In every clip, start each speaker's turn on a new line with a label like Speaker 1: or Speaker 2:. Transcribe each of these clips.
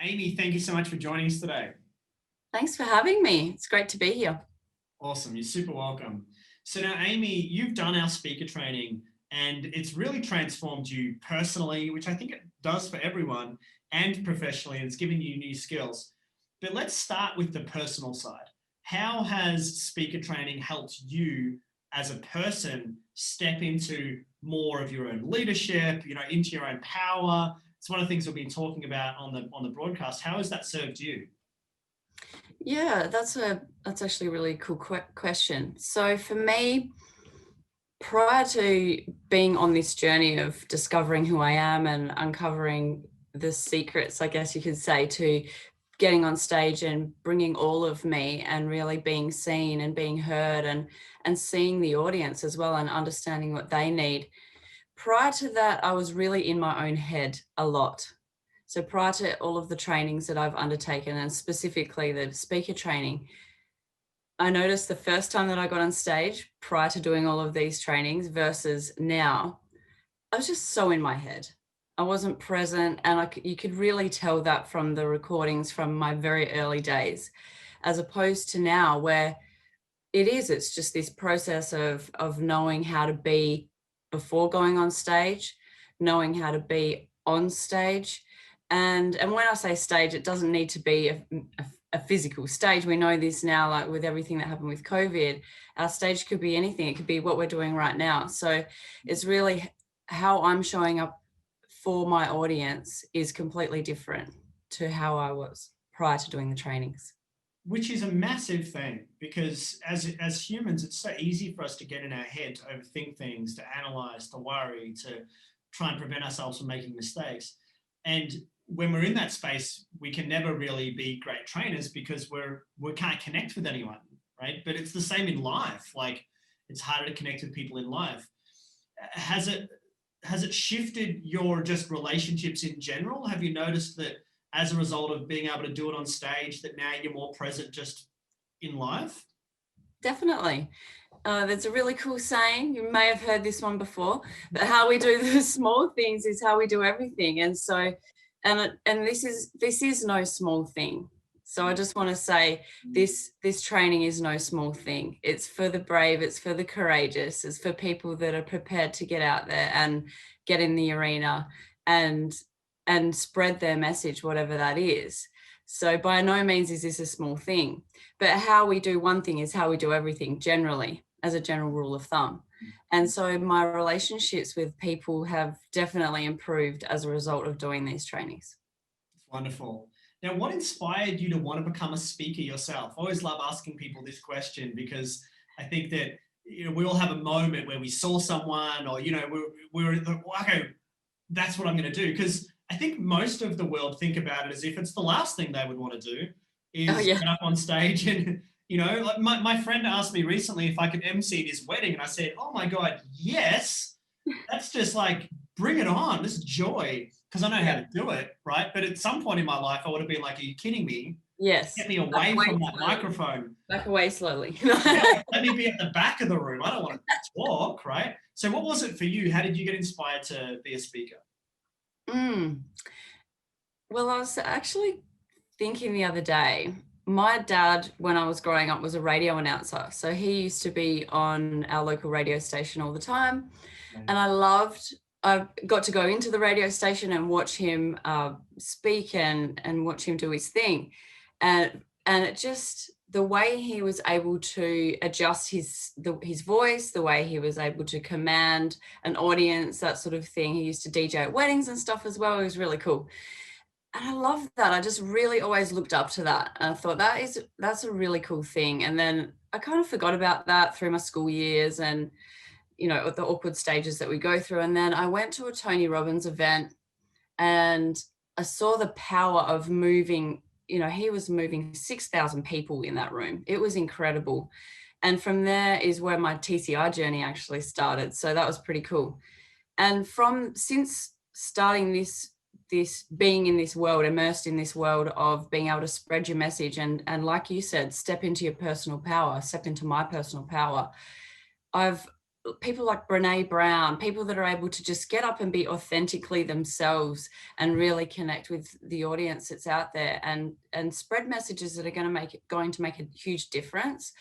Speaker 1: Amy, thank you so much for joining us today.
Speaker 2: Thanks for having me. It's great to be here.
Speaker 1: Awesome. You're super welcome. So now, Amy, you've done our speaker training and it's really transformed you personally, which I think it does for everyone, and professionally, and it's given you new skills. But let's start with the personal side. How has speaker training helped you as a person step into more of your own leadership, into your own power? It's one of the things we've been talking about on the broadcast. How has that served you?
Speaker 2: Yeah, that's actually a really cool question. So for me, prior to being on this journey of discovering who I am and uncovering the secrets, I guess you could say, to getting on stage and bringing all of me and really being seen and being heard and seeing the audience as well and understanding what they need. Prior to that, I was really in my own head a lot. So prior to all of the trainings that I've undertaken, and specifically the speaker training, I noticed the first time that I got on stage prior to doing all of these trainings versus now, I was just so in my head. I wasn't present, and you could really tell that from the recordings from my very early days, as opposed to now where it's just this process of knowing how to be before going on stage, knowing how to be on stage. And when I say stage, it doesn't need to be a physical stage. We know this now, like with everything that happened with COVID, our stage could be anything. It could be what we're doing right now. So it's really how I'm showing up for my audience is completely different to how I was prior to doing the trainings.
Speaker 1: Which is a massive thing, because as humans, it's so easy for us to get in our head, to overthink things, to analyze, to worry, to try and prevent ourselves from making mistakes. And when we're in that space, we can never really be great trainers because we can't connect with anyone, right? But it's the same in life. Like, it's harder to connect with people in life. Has it shifted your just relationships in general? Have you noticed that as a result of being able to do it on stage, that now you're more present just in life?
Speaker 2: Definitely. That's a really cool saying. You may have heard this one before, but how we do the small things is how we do everything. And so, and this is no small thing. So I just want to say this training is no small thing. It's for the brave, it's for the courageous, it's for people that are prepared to get out there and get in the arena and spread their message, whatever that is. So by no means is this a small thing, but how we do one thing is how we do everything generally, as a general rule of thumb. And so my relationships with people have definitely improved as a result of doing these trainings.
Speaker 1: It's wonderful. Now, what inspired you to want to become a speaker yourself? I always love asking people this question because I think that we all have a moment where we saw someone, or we were okay, that's what I'm going to do. Because I think most of the world think about it as if it's the last thing they would want to do is get up on stage and, like my friend asked me recently if I could MC this wedding, and I said, oh my God, yes. That's just like, bring it on. This is joy, because I know how to do it, right? But at some point in my life, I would have been like, are you kidding me?
Speaker 2: Yes.
Speaker 1: Get me away from that microphone.
Speaker 2: Back away slowly.
Speaker 1: Let me be at the back of the room. I don't want to talk, right? So what was it for you? How did you get inspired to be a speaker?
Speaker 2: Well, I was actually thinking the other day, my dad, when I was growing up, was a radio announcer. So he used to be on our local radio station all the time. And I got to go into the radio station and watch him speak and watch him do his thing. And it just, the way he was able to adjust his voice, the way he was able to command an audience, that sort of thing. He used to DJ at weddings and stuff as well. It was really cool. And I love that. I just really always looked up to that. And I thought that's a really cool thing. And then I kind of forgot about that through my school years and, the awkward stages that we go through. And then I went to a Tony Robbins event and I saw the power of moving, he was moving 6,000 people in that room. It was incredible. And from there is where my TCI journey actually started. So that was pretty cool. And since starting this being in this world, immersed in this world of being able to spread your message and like you said, step into your personal power, step into my personal power, I've people like Renee Brown, people that are able to just get up and be authentically themselves and really connect with the audience that's out there and spread messages that are going to make a huge difference.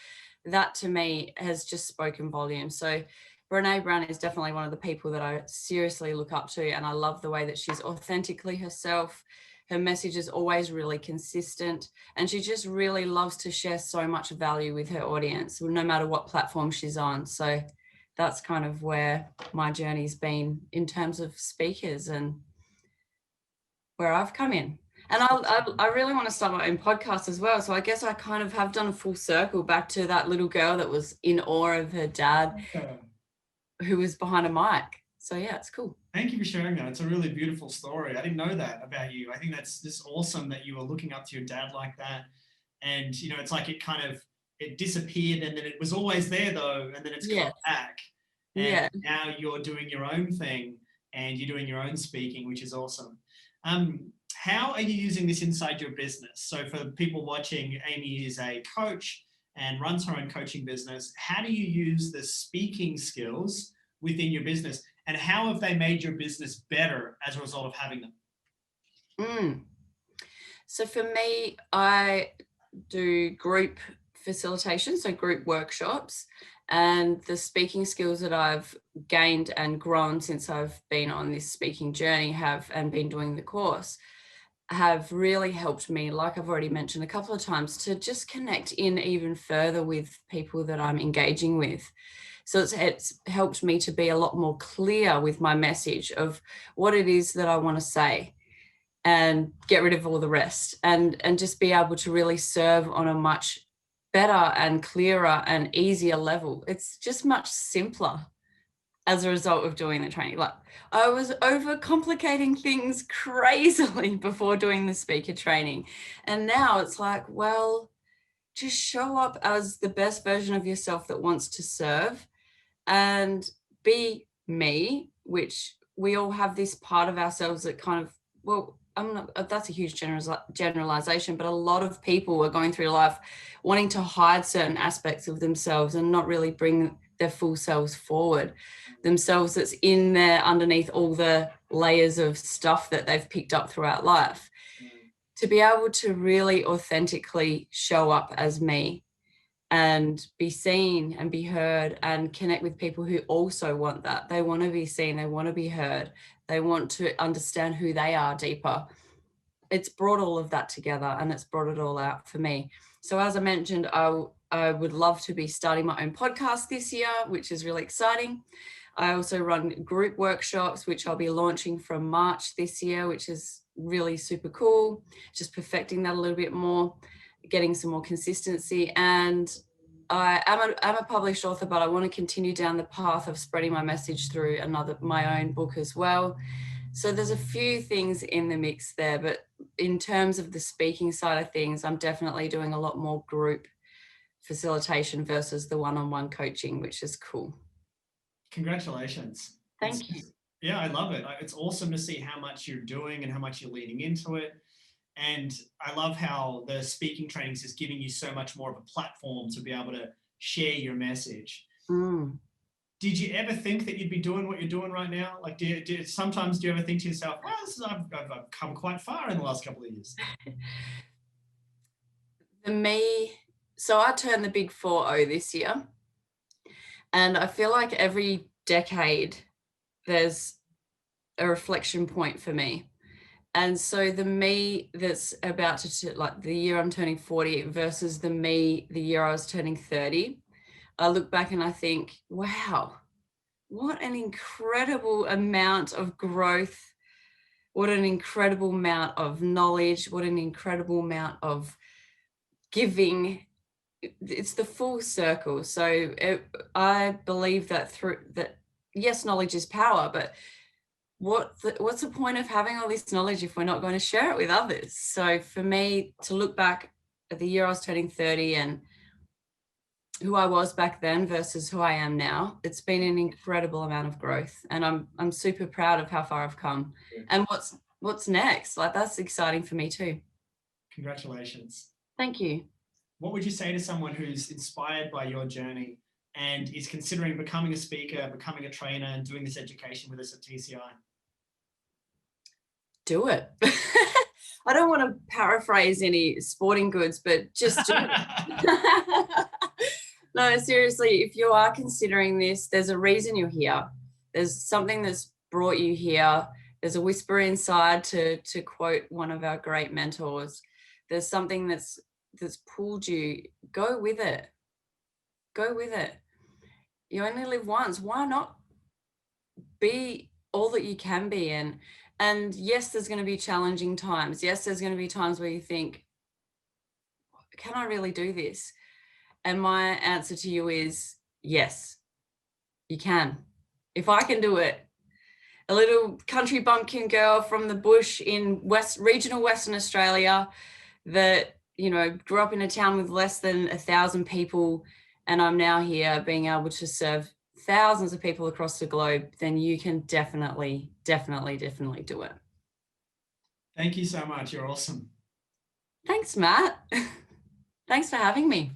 Speaker 2: That to me has just spoken volumes. So Renee Brown is definitely one of the people that I seriously look up to, and I love the way that she's authentically herself. Her message is always really consistent, and she just really loves to share so much value with her audience, no matter what platform she's on. So that's kind of where my journey's been in terms of speakers and where I've come in. And I really want to start my own podcast as well. So I guess I kind of have done a full circle back to that little girl that was in awe of her dad who was behind a mic. So yeah, it's cool.
Speaker 1: Thank you for sharing that. It's a really beautiful story. I didn't know that about you. I think that's just awesome that you were looking up to your dad like that. And, you know, it's like it disappeared and then it was always there though. And then it's come back. And now you're doing your own thing and you're doing your own speaking, which is awesome. How are you using this inside your business? So for people watching, Amy is a coach and runs her own coaching business. How do you use the speaking skills within your business? And how have they made your business better as a result of having them?
Speaker 2: So for me, I do group facilitation, so group workshops, and the speaking skills that I've gained and grown since I've been on this speaking journey and been doing the course have really helped me, like I've already mentioned a couple of times, to just connect in even further with people that I'm engaging with. So it's helped me to be a lot more clear with my message of what it is that I want to say and get rid of all the rest and just be able to really serve on a much better and clearer and easier level. It's just much simpler as a result of doing the training. Like I was overcomplicating things crazily before doing the speaker training. And now it's like, well, just show up as the best version of yourself that wants to serve and be me, which we all have this part of ourselves that kind of, well, that's a huge generalization, but a lot of people are going through life wanting to hide certain aspects of themselves and not really bring their full selves forward, themselves that's in there underneath all the layers of stuff that they've picked up throughout life. To be able to really authentically show up as me and be seen and be heard and connect with people who also want that. They want to be seen, they want to be heard, they want to understand who they are deeper. It's brought all of that together and it's brought it all out for me. So as I mentioned, I would love to be starting my own podcast this year, which is really exciting. I also run group workshops, which I'll be launching from March this year, which is really super cool. Just perfecting that a little bit more, getting some more consistency. And I'm a published author, but I want to continue down the path of spreading my message through my own book as well. So there's a few things in the mix there, but in terms of the speaking side of things, I'm definitely doing a lot more group facilitation versus the one-on-one coaching, which is cool.
Speaker 1: Congratulations.
Speaker 2: Thank you.
Speaker 1: Yeah, I love it. It's awesome to see how much you're doing and how much you're leaning into it. And I love how the speaking trainings is giving you so much more of a platform to be able to share your message. Did you ever think that you'd be doing what you're doing right now? Like, sometimes do you ever think to yourself, well, I've come quite far in the last couple of years?
Speaker 2: So I turned the big 4-0 this year. And I feel like every decade there's a reflection point for me. And so the me that's about to, like the year I'm turning 40 versus the me the year I was turning 30, I look back and I think, wow, what an incredible amount of growth, what an incredible amount of knowledge, what an incredible amount of giving. It's the full circle. So I believe that yes, knowledge is power, but what's the point of having all this knowledge if we're not going to share it with others? So for me to look back at the year I was turning 30 and who I was back then versus who I am now, it's been an incredible amount of growth, and I'm super proud of how far I've come. And what's next? Like, that's exciting for me too.
Speaker 1: Congratulations.
Speaker 2: Thank you.
Speaker 1: What would you say to someone who's inspired by your journey and is considering becoming a speaker, becoming a trainer, and doing this education with us at TCI?
Speaker 2: Do it. I don't want to paraphrase any sporting goods, but just do it. No, seriously, if you are considering this, there's a reason you're here. There's something that's brought you here. There's a whisper inside, to quote one of our great mentors. There's something that's pulled you. Go with it. Go with it. You only live once. Why not be all that you can be? And yes, there's going to be challenging times. Yes, there's going to be times where you think, can I really do this? And my answer to you is yes, you can. If I can do it, a little country bumpkin girl from the bush in regional Western Australia that, grew up in a town with less than 1,000 people, and I'm now here being able to serve thousands of people across the globe, then you can definitely do it.
Speaker 1: Thank you so much. You're awesome.
Speaker 2: Thanks, Matt. Thanks for having me.